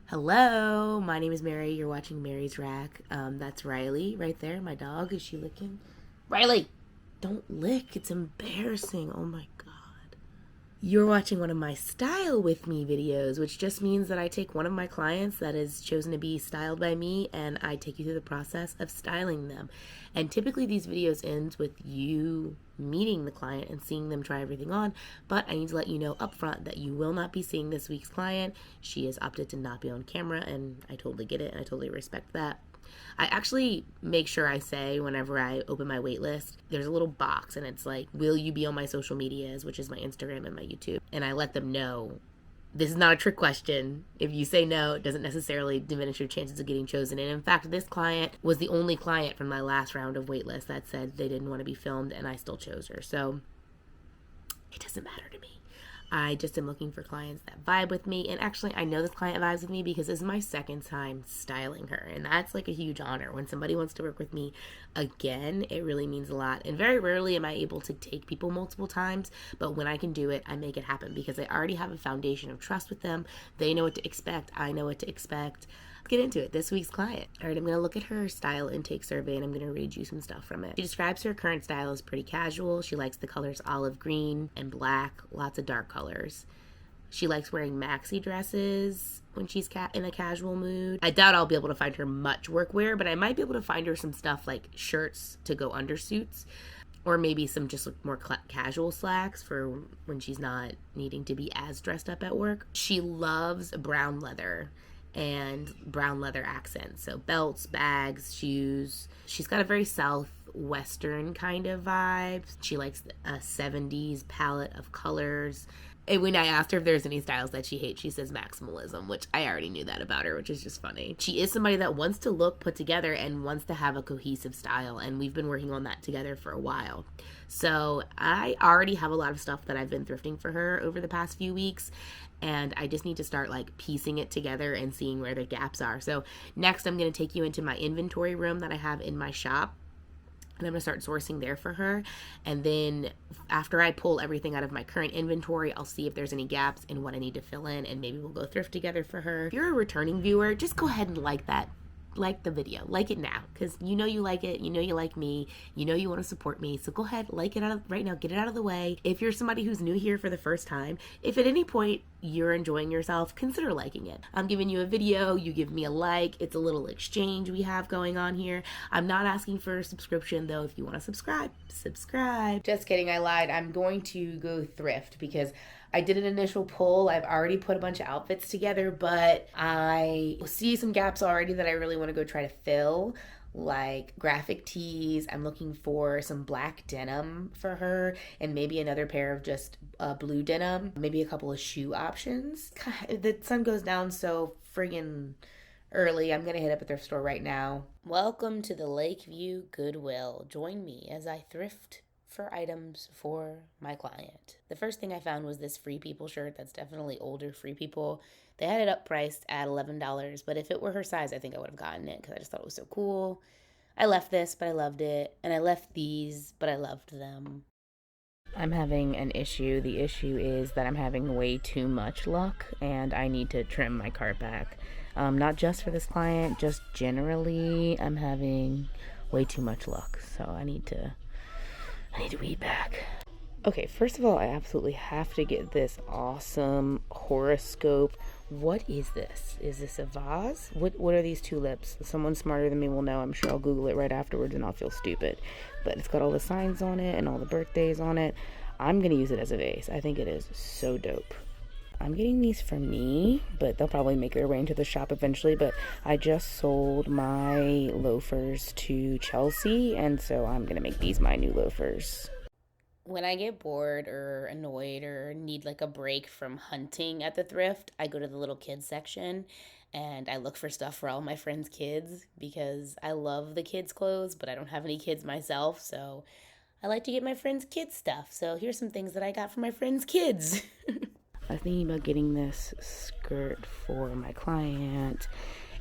Hello, my name is Mary. You're watching Mary's Rack. That's Riley right there, my dog. Is she licking? Riley, don't lick. It's embarrassing. Oh my God. You're watching one of my Style With Me videos, which just means that I take one of my clients that is chosen to be styled by me and I take you through the process of styling them. And typically these videos end with you meeting the client and seeing them try everything on, but I need to let you know up front that you will not be seeing this week's client. She has opted to not be on camera, and I totally get it and I totally respect that. I actually make sure I say whenever I open my wait list, there's a little box and it's like, will you be on my social medias, which is my Instagram and my YouTube? And I let them know this is not a trick question. If you say no, it doesn't necessarily diminish your chances of getting chosen. And in fact, this client was the only client from my last round of waitlist that said they didn't want to be filmed, and I still chose her. So it doesn't matter to me. I just am looking for clients that vibe with me. And actually, I know this client vibes with me because this is my second time styling her. And that's like a huge honor. When somebody wants to work with me again, it really means a lot. And very rarely am I able to take people multiple times. But when I can do it, I make it happen because I already have a foundation of trust with them. They know what to expect. I know what to expect. Let's get into it. This week's client. All right, I'm going to look at her style intake survey and I'm going to read you some stuff from it. She describes her current style as pretty casual. She likes the colors olive green and black, lots of dark colors. She likes wearing maxi dresses when she's in a casual mood. I doubt I'll be able to find her much workwear, but I might be able to find her some stuff like shirts to go under suits, or maybe some just more casual slacks for when she's not needing to be as dressed up at work. She loves brown leather and brown leather accents. So belts, bags, shoes. She's got a very southwestern kind of vibe. She likes a 70's palette of colors. And when I asked her if there's any styles that she hates, she says maximalism, which I already knew that about her, which is just funny. She is somebody that wants to look put together and wants to have a cohesive style, and we've been working on that together for a while. So I already have a lot of stuff that I've been thrifting for her over the past few weeks, and I just need to start like piecing it together and seeing where the gaps are. So next I'm going to take you into my inventory room that I have in my shop, and I'm going to start sourcing there for her. And then after I pull everything out of my current inventory, I'll see if there's any gaps in what I need to fill in, and maybe we'll go thrift together for her. If you're a returning viewer, just go ahead and like the video. Like it now, because you know you like it, you know you like me, you know you want to support me. So go ahead, like it right now, get it out of the way. If you're somebody who's new here for the first time, if at any point you're enjoying yourself, consider liking it. I'm giving you a video, you give me a like. It's a little exchange we have going on here. I'm not asking for a subscription though. If you want to subscribe. Just kidding, I lied. I'm going to go thrift because I did an initial pull. I've already put a bunch of outfits together, but I see some gaps already that I really want to go try to fill, like graphic tees. I'm looking for some black denim for her and maybe another pair of just blue denim, maybe a couple of shoe options. God, the sun goes down so friggin' early. I'm going to hit up a thrift store right now. Welcome to the Lakeview Goodwill. Join me as I thrift for items for my client. The first thing I found was this Free People shirt. That's definitely older Free People. They had it up priced at $11, but if it were her size, I think I would have gotten it because I just thought it was so cool. I left this, but I loved it. And I left these, but I loved them. I'm having an issue. The issue is that I'm having way too much luck and I need to trim my cart back. Not just for this client, just generally I'm having way too much luck. So I need to weed back. Okay, first of all, I absolutely have to get this awesome horoscope. What is this? Is this a vase? What are these tulips? Someone smarter than me will know. I'm sure I'll Google it right afterwards and I'll feel stupid. But it's got all the signs on it and all the birthdays on it. I'm going to use it as a vase. I think it is so dope. I'm getting these for me, but they'll probably make their way into the shop eventually. But I just sold my loafers to Chelsea, and so I'm going to make these my new loafers. When I get bored or annoyed or need like a break from hunting at the thrift, I go to the little kids section and I look for stuff for all my friends' kids because I love the kids' clothes, but I don't have any kids myself, so I like to get my friends' kids' stuff. So here's some things that I got for my friends' kids. I was thinking about getting this skirt for my client.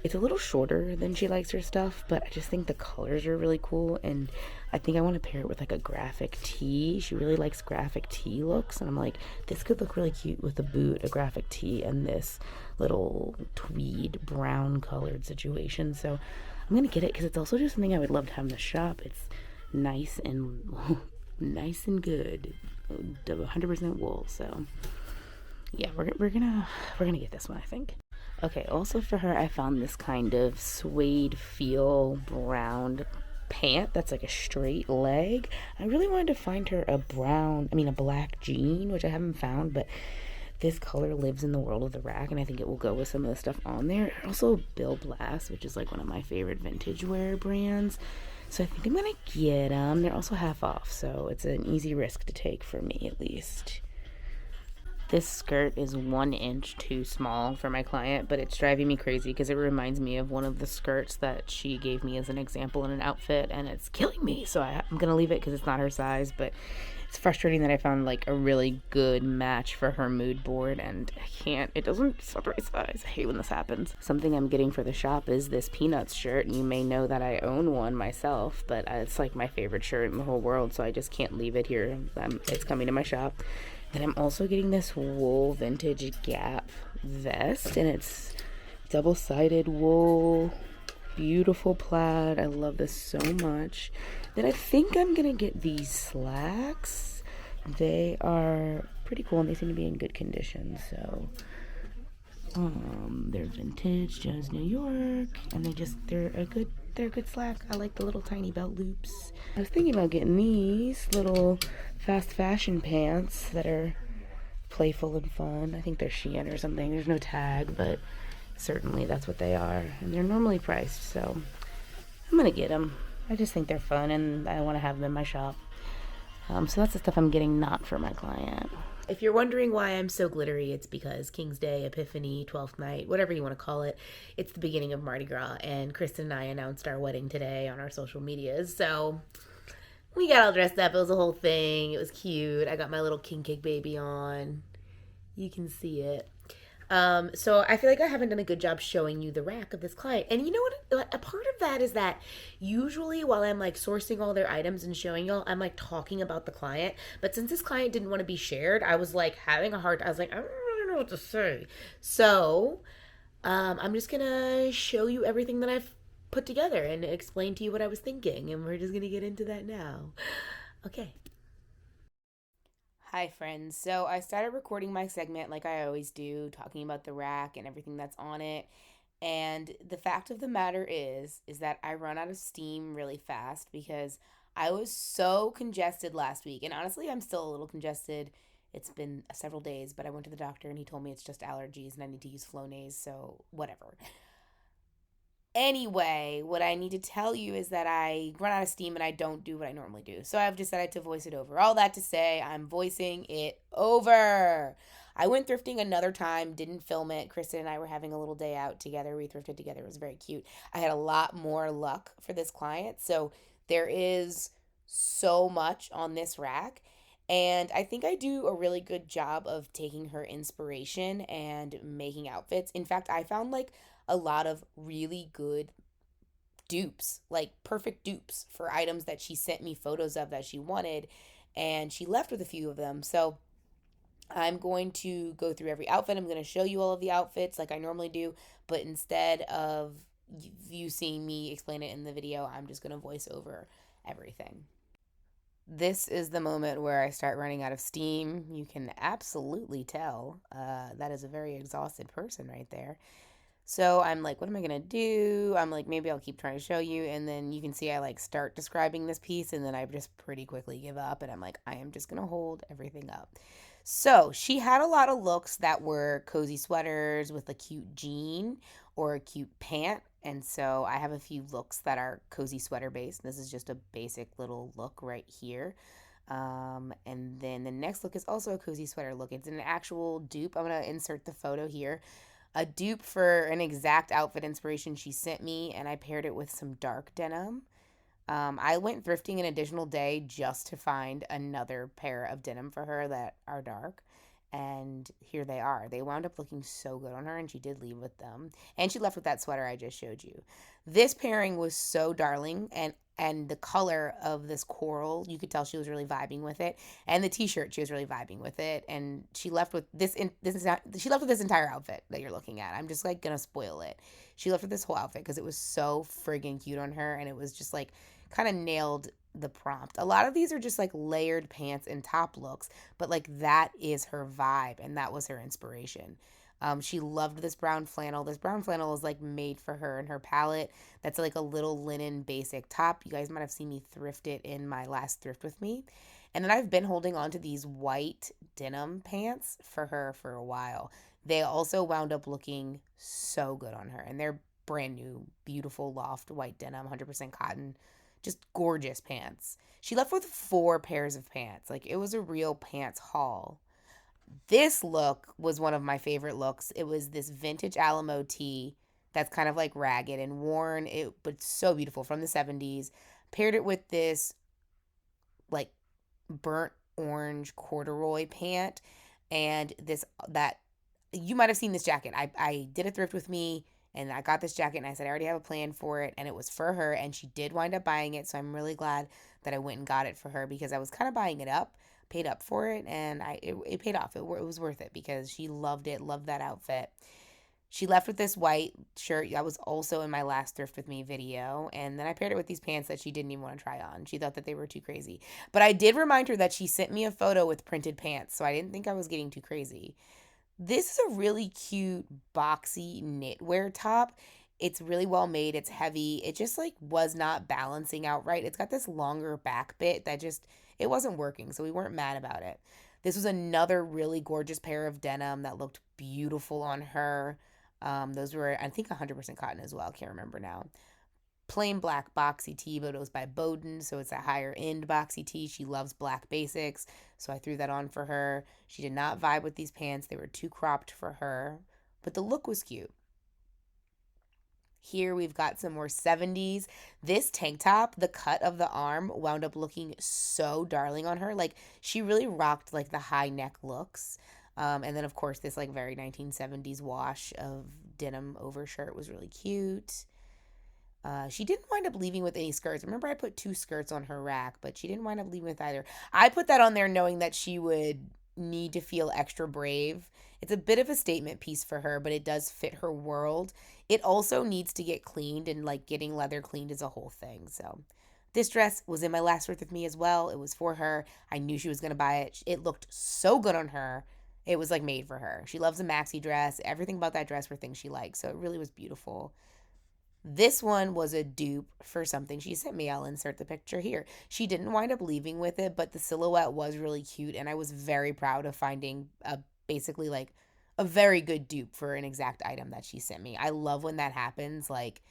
It's a little shorter than she likes her stuff, but I just think the colors are really cool, and I think I want to pair it with like a graphic tee. She really likes graphic tee looks, and I'm like, this could look really cute with a boot, a graphic tee, and this little tweed brown colored situation. So I'm gonna get it because it's also just something I would love to have in the shop. It's nice and nice and good, 100% wool. So yeah, we're gonna get this one, I think. Okay, also for her, I found this kind of suede feel brown pant that's like a straight leg. I really wanted to find her a black jean, which I haven't found, but this color lives in the world of the rack, and I think it will go with some of the stuff on there. Also, Bill Blass, which is like one of my favorite vintage wear brands. So I think I'm gonna get them. They're also half off, so it's an easy risk to take for me, at least. This skirt is 1 inch too small for my client, but it's driving me crazy because it reminds me of one of the skirts that she gave me as an example in an outfit, and it's killing me. So I'm going to leave it because it's not her size, but it's frustrating that I found like a really good match for her mood board, and it's not the right size. I hate when this happens. Something I'm getting for the shop is this Peanuts shirt, and you may know that I own one myself, but it's like my favorite shirt in the whole world, so I just can't leave it here. It's coming to my shop. Then I'm also getting this wool vintage Gap vest, and it's double-sided wool, beautiful plaid. I love this so much. Then I think I'm gonna get these slacks. They are pretty cool, and they seem to be in good condition. So they're vintage, Joe's New York, and they're a good slack. I like the little tiny belt loops. I was thinking about getting these little fast fashion pants that are playful and fun. I think they're Shein or something. There's no tag, but certainly that's what they are, and they're normally priced, so I'm gonna get them. I just think they're fun, and I want to have them in my shop. So that's the stuff I'm getting not for my client. If you're wondering why I'm so glittery, it's because King's Day, Epiphany, 12th night, whatever you want to call it, it's the beginning of Mardi Gras, and Kristen and I announced our wedding today on our social medias, so we got all dressed up. It was a whole thing. It was cute. I got my little king cake baby on. You can see it. So I feel like I haven't done a good job showing you the rack of this client. And you know what? A part of that is that usually while I'm like sourcing all their items and showing y'all, I'm like talking about the client. But since this client didn't want to be shared, I was like having a hard time. I was like, I don't really know what to say. So I'm just going to show you everything that I've put together and explain to you what I was thinking. And we're just going to get into that now. Okay. Hi, friends. So I started recording my segment like I always do, talking about the rack and everything that's on it. And the fact of the matter is that I run out of steam really fast because I was so congested last week. And honestly, I'm still a little congested. It's been several days, but I went to the doctor and he told me it's just allergies and I need to use Flonase, so whatever. Anyway, what I need to tell you is that I run out of steam and I don't do what I normally do. So I've decided to voice it over. All that to say, I'm voicing it over. I went thrifting another time, didn't film it. Kristen and I were having a little day out together. We thrifted together. It was very cute. I had a lot more luck for this client. So there is so much on this rack. And I think I do a really good job of taking her inspiration and making outfits. In fact, I found like a lot of really good dupes, like perfect dupes for items that she sent me photos of that she wanted, and she left with a few of them. So I'm going to go through every outfit. I'm going to show you all of the outfits like I normally do, but instead of you seeing me explain it in the video, I'm just going to voice over everything. This is the moment where I start running out of steam. You can absolutely tell that is a very exhausted person right there. So I'm like, what am I going to do? I'm like, maybe I'll keep trying to show you. And then you can see I like start describing this piece and then I just pretty quickly give up. And I'm like, I am just going to hold everything up. So she had a lot of looks that were cozy sweaters with a cute jean or a cute pant. And so I have a few looks that are cozy sweater based. This is just a basic little look right here. And then the next look is also a cozy sweater look. It's an actual dupe. I'm going to insert the photo here. A dupe for an exact outfit inspiration she sent me, and I paired it with some dark denim. I went thrifting an additional day just to find another pair of denim for her that are dark, and here they are. They wound up looking so good on her, and she did leave with them. And she left with that sweater I just showed you. This pairing was so darling, and and the color of this coral, you could tell she was really vibing with it. And the t-shirt, she was really vibing with it. And she left with she left with this entire outfit that you're looking at. I'm just like gonna spoil it. She left with this whole outfit because it was so friggin' cute on her, and it was just like kind of nailed the prompt. A lot of these are just like layered pants and top looks, but like that is her vibe, and that was her inspiration. She loved this brown flannel. This brown flannel is like made for her and her palette. That's like a little linen basic top. You guys might have seen me thrift it in my last thrift with me. And then I've been holding on to these white denim pants for her for a while. They also wound up looking so good on her. And they're brand new, beautiful loft white denim, 100% cotton. Just gorgeous pants. She left with 4 pairs of pants. Like it was a real pants haul. This look was one of my favorite looks. It was this vintage Alamo tee that's kind of like ragged and worn, but so beautiful from the 70s. Paired it with this like burnt orange corduroy pant and this that you might have seen this jacket. I did a thrift with me and I got this jacket and I said I already have a plan for it and it was for her and she did wind up buying it. So I'm really glad that I went and got it for her because I was kind of buying it up, paid up for it, and it paid off. It was worth it because she loved it, loved that outfit. She left with this white shirt that was also in my last thrift with me video. And then I paired it with these pants that she didn't even want to try on. She thought that they were too crazy. But I did remind her that she sent me a photo with printed pants. So I didn't think I was getting too crazy. This is a really cute boxy knitwear top. It's really well made. It's heavy. It just like was not balancing out right. It's got this longer back bit that just it wasn't working. So we weren't mad about it. This was another really gorgeous pair of denim that looked beautiful on her. Those were, I think, 100% cotton as well. I can't remember now. Plain black boxy tee, but it was by Bowden, so it's a higher end boxy tee. She loves black basics, so I threw that on for her. She did not vibe with these pants. They were too cropped for her, but the look was cute. Here we've got some more 70s. This tank top, the cut of the arm wound up looking so darling on her. Like she really rocked like the high neck looks. And then of course this like very 1970s wash of denim overshirt was really cute. She didn't wind up leaving with any skirts. Remember I put 2 skirts on her rack, but she didn't wind up leaving with either. I put that on there knowing that she would need to feel extra brave. It's a bit of a statement piece for her, but it does fit her world. It also needs to get cleaned, and like getting leather cleaned is a whole thing. So this dress was in my last thrift with me as well. It was for her. I knew she was going to buy it. It looked so good on her. It was like made for her. She loves a maxi dress. Everything about that dress were things she liked. So it really was beautiful. This one was a dupe for something she sent me. I'll insert the picture here. She didn't wind up leaving with it, but the silhouette was really cute, and I was very proud of finding basically like a very good dupe for an exact item that she sent me. I love when that happens. Like,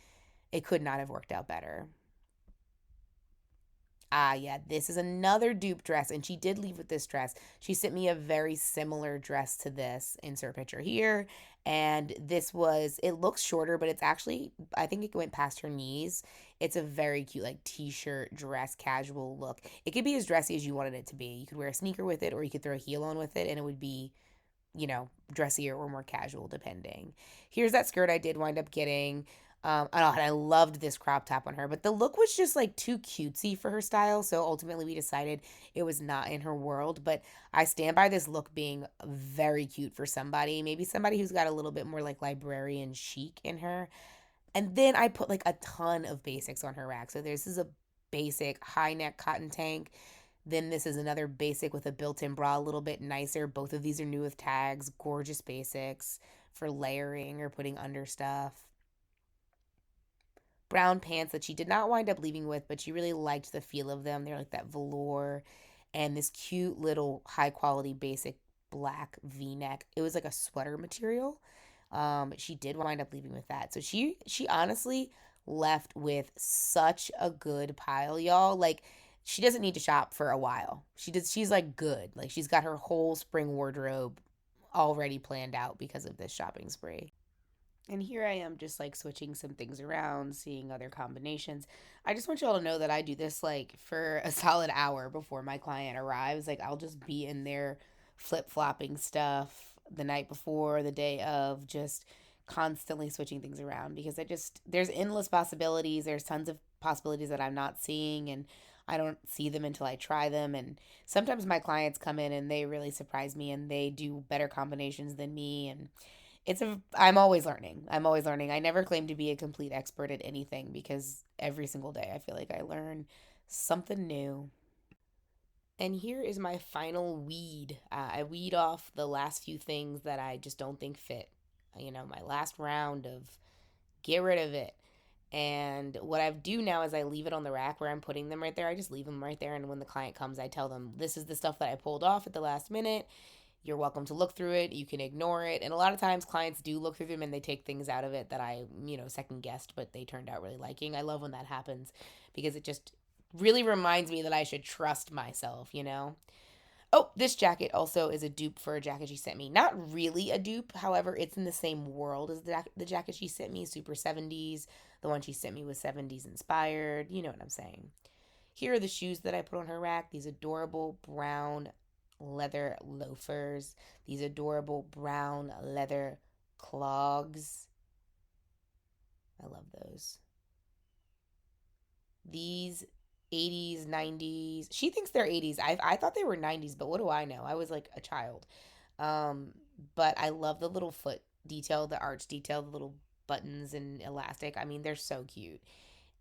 it could not have worked out better. Ah, yeah, this is another dupe dress, and she did leave with this dress. She sent me a very similar dress to this. Insert picture here. And this was, it looks shorter, but it's actually, I think it went past her knees. It's a very cute, like, t shirt, dress, casual look. It could be as dressy as you wanted it to be. You could wear a sneaker with it, or you could throw a heel on with it, and it would be, dressier or more casual, depending. Here's that skirt I did wind up getting. And I loved this crop top on her, but the look was just like too cutesy for her style. So ultimately, we decided it was not in her world. But I stand by this look being very cute for somebody, maybe somebody who's got a little bit more like librarian chic in her. And then I put like a ton of basics on her rack. So this is a basic high neck cotton tank. Then this is another basic with a built-in bra, a little bit nicer. Both of these are new with tags, gorgeous basics for layering or putting under stuff. Brown pants that she did not wind up leaving with, but she really liked the feel of them. They're like that velour and this cute little high quality basic black V-neck. It was like a sweater material. She did wind up leaving with that. So she honestly left with such a good pile, y'all. Like she doesn't need to shop for a while. She's like good. Like she's got her whole spring wardrobe already planned out because of this shopping spree. And here I am just like switching some things around, seeing other combinations. I just want y'all to know that I do this like for a solid hour before my client arrives. Like I'll just be in there flip flopping stuff the night before, the day of, just constantly switching things around because there's endless possibilities. There's tons of possibilities that I'm not seeing, and I don't see them until I try them. And sometimes my clients come in and they really surprise me and they do better combinations than me. And I'm always learning. I'm always learning. I never claim to be a complete expert at anything because every single day I feel like I learn something new. And here is my final weed. I weed off the last few things that I just don't think fit. My last round of get rid of it. And what I do now is I leave it on the rack where I'm putting them right there. I just leave them right there. And when the client comes, I tell them, this is the stuff that I pulled off at the last minute. You're welcome to look through it. You can ignore it. And a lot of times clients do look through them and they take things out of it that I, second guessed, but they turned out really liking. I love when that happens because it just really reminds me that I should trust myself. Oh, this jacket also is a dupe for a jacket she sent me. Not really a dupe, however, it's in the same world as the jacket she sent me, super 70's. The one she sent me was 70's inspired. You know what I'm saying. Here are the shoes that I put on her rack. These adorable brown leather loafers. These adorable brown leather clogs. I love those. These 80's, 90's. She thinks they're 80's. I thought they were 90's, but what do I know? I was like a child. Um, but I love the little foot detail, the arch detail, the little buttons and elastic. I mean, they're so cute.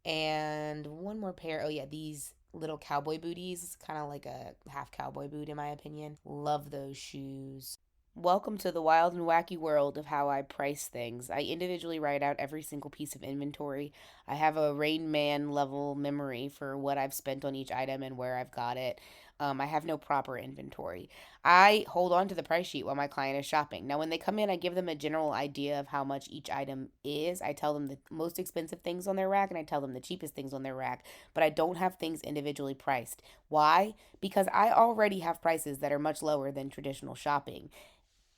And one more pair. Oh, yeah, these little cowboy booties. Kind of like a half cowboy boot, in my opinion. Love those shoes. Welcome to the wild and wacky world of how I price things. I individually write out every single piece of inventory. I have a Rain Man level memory for what I've spent on each item and where I've got it. I have no proper inventory. I hold on to the price sheet while my client is shopping. Now, when they come in, I give them a general idea of how much each item is. I tell them the most expensive things on their rack and I tell them the cheapest things on their rack, but I don't have things individually priced. Why? Because I already have prices that are much lower than traditional shopping.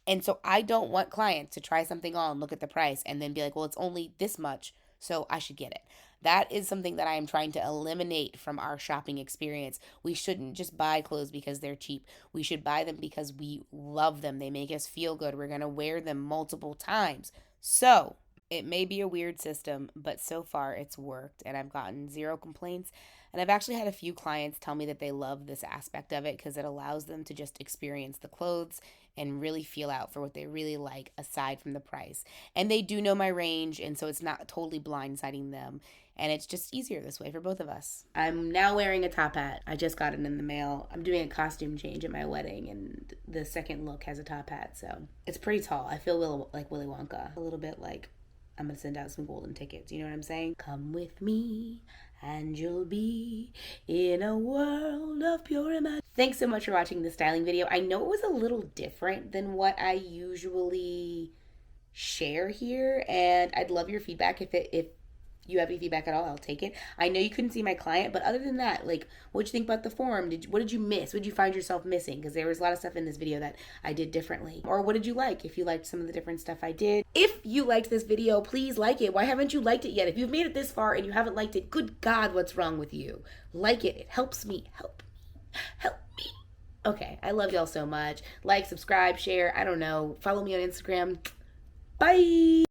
And so I don't want clients to try something on, look at the price, and then be like, well, it's only this much, so I should get it. That is something that I am trying to eliminate from our shopping experience. We shouldn't just buy clothes because they're cheap. We should buy them because we love them. They make us feel good. We're going to wear them multiple times. So it may be a weird system, but so far it's worked, and I've gotten zero complaints. And I've actually had a few clients tell me that they love this aspect of it because it allows them to just experience the clothes and really feel out for what they really like aside from the price. And they do know my range, and so it's not totally blindsiding them. And it's just easier this way for both of us. I'm now wearing a top hat. I just got it in the mail. I'm doing a costume change at my wedding, and the second look has a top hat, so it's pretty tall. I feel like Willy Wonka, a little bit like I'm going to send out some golden tickets. You know what I'm saying? Come with me and you'll be in a world of pure imagination. Thanks so much for watching this styling video. I know it was a little different than what I usually share here, and I'd love your feedback. If you have any feedback at all, I'll take it. I know you couldn't see my client, but other than that, like, what'd you think about the form? What did you miss? What did you find yourself missing? Because there was a lot of stuff in this video that I did differently. Or what did you like? If you liked some of the different stuff I did. If you liked this video, please like it. Why haven't you liked it yet? If you've made it this far and you haven't liked it, good God, what's wrong with you? Like it. It helps me. Help me. Okay, I love y'all so much. Like, subscribe, share, I don't know. Follow me on Instagram. Bye.